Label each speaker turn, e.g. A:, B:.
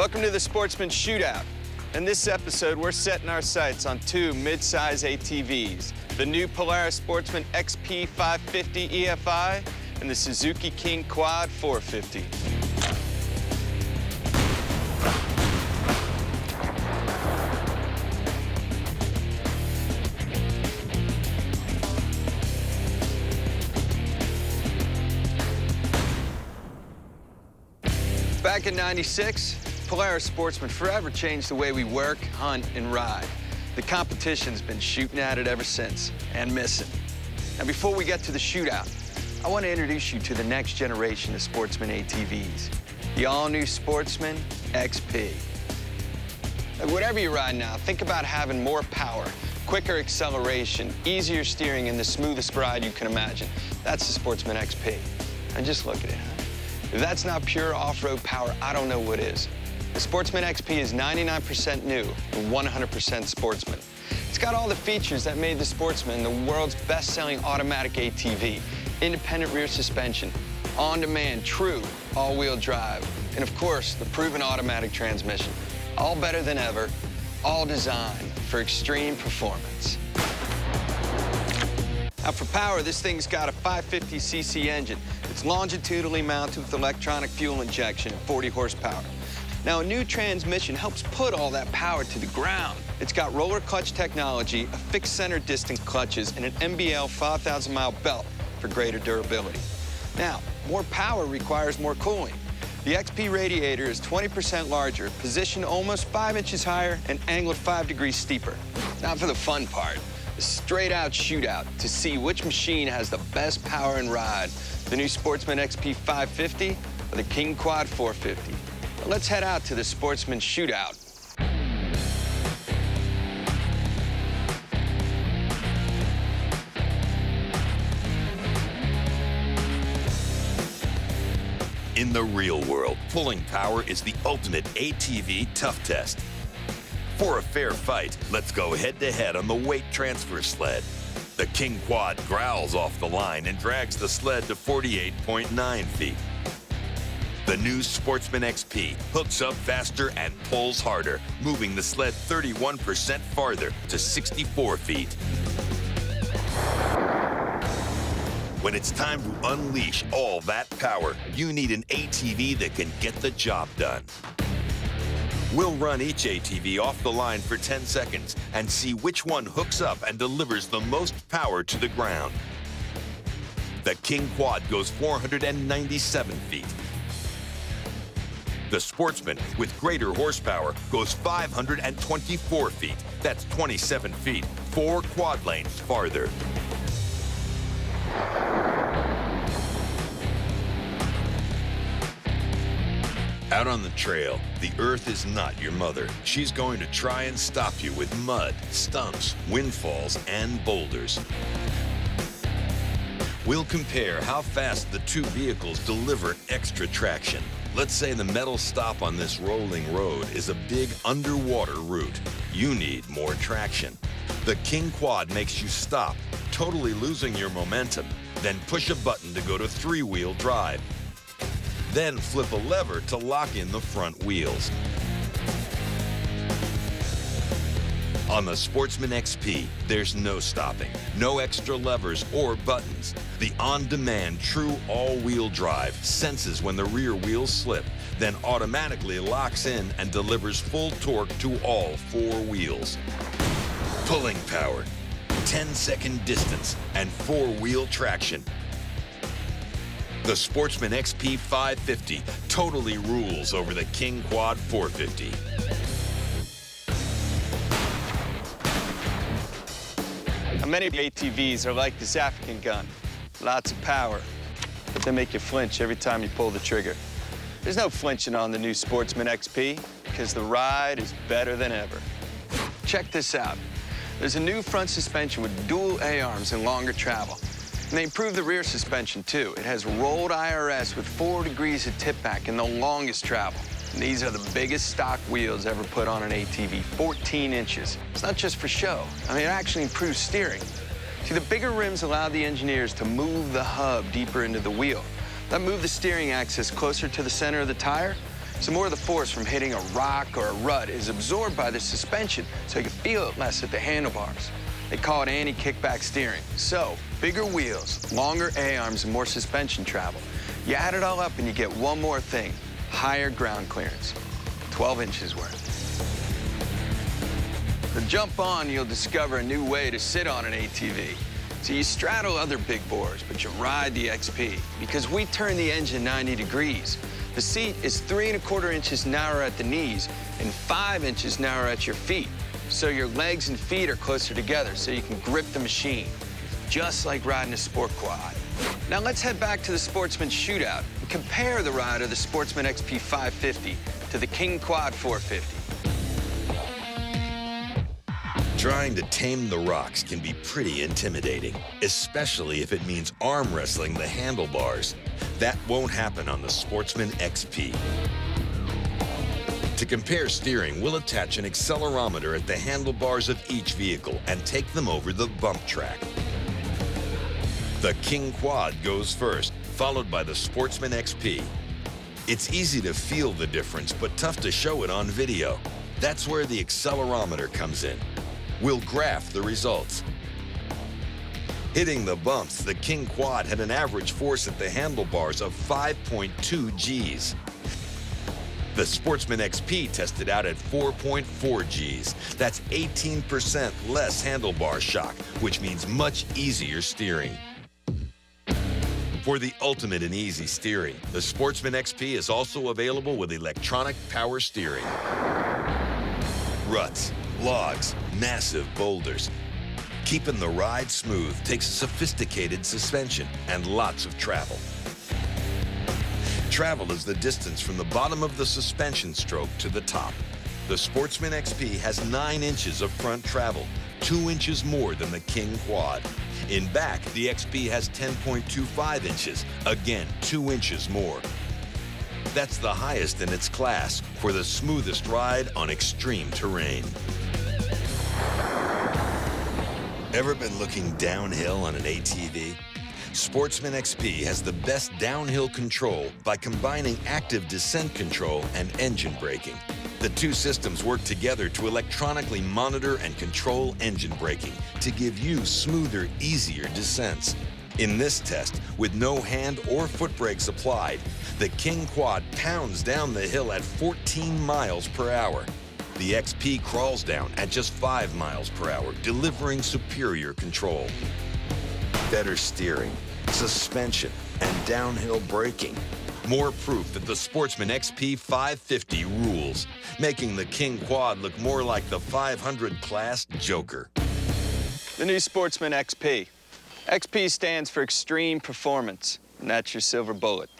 A: Welcome to the Sportsman Shootout. In this episode, we're setting our sights on two mid-size ATVs, the new Polaris Sportsman XP 550 EFI and the Suzuki KingQuad 450. Back in '96, Polaris Sportsman forever changed the way we work, hunt, and ride. The competition's been shooting at it ever since, and missing. Now, before we get to the shootout, I want to introduce you to the next generation of Sportsman ATVs, the all-new Sportsman XP. Now, whatever you ride now, think about having more power, quicker acceleration, easier steering, and the smoothest ride you can imagine. That's the Sportsman XP. And just look at it, huh? If that's not pure off-road power, I don't know what is. The Sportsman XP is 99% new and 100% Sportsman. It's got all the features that made the Sportsman the world's best-selling automatic ATV. Independent rear suspension, on-demand, true all-wheel drive, and of course, the proven automatic transmission. All better than ever, all designed for extreme performance. Now, for power, this thing's got a 550cc engine. It's longitudinally mounted with electronic fuel injection and 40 horsepower. Now, a new transmission helps put all that power to the ground. It's got roller clutch technology, a fixed center distance clutches, and an MBL 5,000-mile belt for greater durability. Now, more power requires more cooling. The XP radiator is 20% larger, positioned almost 5 inches higher, and angled 5 degrees steeper. Now for the fun part. A straight-out shootout to see which machine has the best power and ride, the new Sportsman XP 550 or the KingQuad 450. Well, let's head out to the Sportsman Shootout.
B: In the real world, pulling power is the ultimate ATV tough test. For a fair fight, let's go head-to-head on the weight transfer sled. The KingQuad growls off the line and drags the sled to 48.9 feet. The new Sportsman XP hooks up faster and pulls harder, moving the sled 31% farther to 64 feet. When it's time to unleash all that power, you need an ATV that can get the job done. We'll run each ATV off the line for 10 seconds and see which one hooks up and delivers the most power to the ground. The KingQuad goes 497 feet. The Sportsman, with greater horsepower, goes 524 feet. That's 27 feet, 4 quad lengths farther. Out on the trail, the earth is not your mother. She's going to try and stop you with mud, stumps, windfalls, and boulders. We'll compare how fast the two vehicles deliver extra traction. Let's say the metal stop on this rolling road is a big underwater route. You need more traction. The KingQuad makes you stop, totally losing your momentum, then push a button to go to 3-wheel drive. Then flip a lever to lock in the front wheels. On the Sportsman XP, there's no stopping, no extra levers or buttons. The on-demand true all-wheel drive senses when the rear wheels slip, then automatically locks in and delivers full torque to all 4 wheels. Pulling power, 10-second distance, and 4-wheel traction. The Sportsman XP 550 totally rules over the KingQuad 450.
A: Now, many ATVs are like this African gun. Lots of power, but they make you flinch every time you pull the trigger. There's no flinching on the new Sportsman XP because the ride is better than ever. Check this out. There's a new front suspension with dual A-arms and longer travel. And they improved the rear suspension, too. It has rolled IRS with 4 degrees of tip back and the longest travel. And these are the biggest stock wheels ever put on an ATV, 14 inches. It's not just for show. I mean, it actually improves steering. See, the bigger rims allow the engineers to move the hub deeper into the wheel. That moved the steering axis closer to the center of the tire, So more of the force from hitting a rock or a rut is absorbed by the suspension, so you feel it less at the handlebars. They call it anti-kickback steering. So, bigger wheels, longer A-arms, and more suspension travel. You add it all up and you get one more thing, higher ground clearance, 12 inches worth. To jump on, you'll discover a new way to sit on an ATV. So you straddle other big bores, but you ride the XP because we turn the engine 90 degrees. The seat is 3¼ inches narrower at the knees and 5 inches narrower at your feet. So your legs and feet are closer together so you can grip the machine, just like riding a sport quad. Now let's head back to the Sportsman shootout and compare the ride of the Sportsman XP 550 to the KingQuad 450.
B: Trying to tame the rocks can be pretty intimidating, especially if it means arm wrestling the handlebars. That won't happen on the Sportsman XP. To compare steering, we'll attach an accelerometer at the handlebars of each vehicle and take them over the bump track. The KingQuad goes first, followed by the Sportsman XP. It's easy to feel the difference, but tough to show it on video. That's where the accelerometer comes in. We'll graph the results. Hitting the bumps, the KingQuad had an average force at the handlebars of 5.2 Gs. The Sportsman XP tested out at 4.4 Gs. That's 18% less handlebar shock, which means much easier steering. For the ultimate in easy steering, the Sportsman XP is also available with electronic power steering. Ruts, logs, massive boulders. Keeping the ride smooth takes sophisticated suspension and lots of travel. Travel is the distance from the bottom of the suspension stroke to the top. The Sportsman XP has 9 inches of front travel, 2 inches more than the KingQuad. In back, the XP has 10.25 inches, again 2 inches more. That's the highest in its class for the smoothest ride on extreme terrain. Ever been looking downhill on an ATV? Sportsman XP has the best downhill control by combining active descent control and engine braking. The two systems work together to electronically monitor and control engine braking to give you smoother, easier descents. In this test, with no hand or foot brakes applied, the KingQuad pounds down the hill at 14 miles per hour. The XP crawls down at just 5 miles per hour, delivering superior control. Better steering, suspension, and downhill braking. More proof that the Sportsman XP 550 rules, making the KingQuad look more like the 500 class Joker.
A: The new Sportsman XP. XP stands for Extreme Performance, and that's your silver bullet.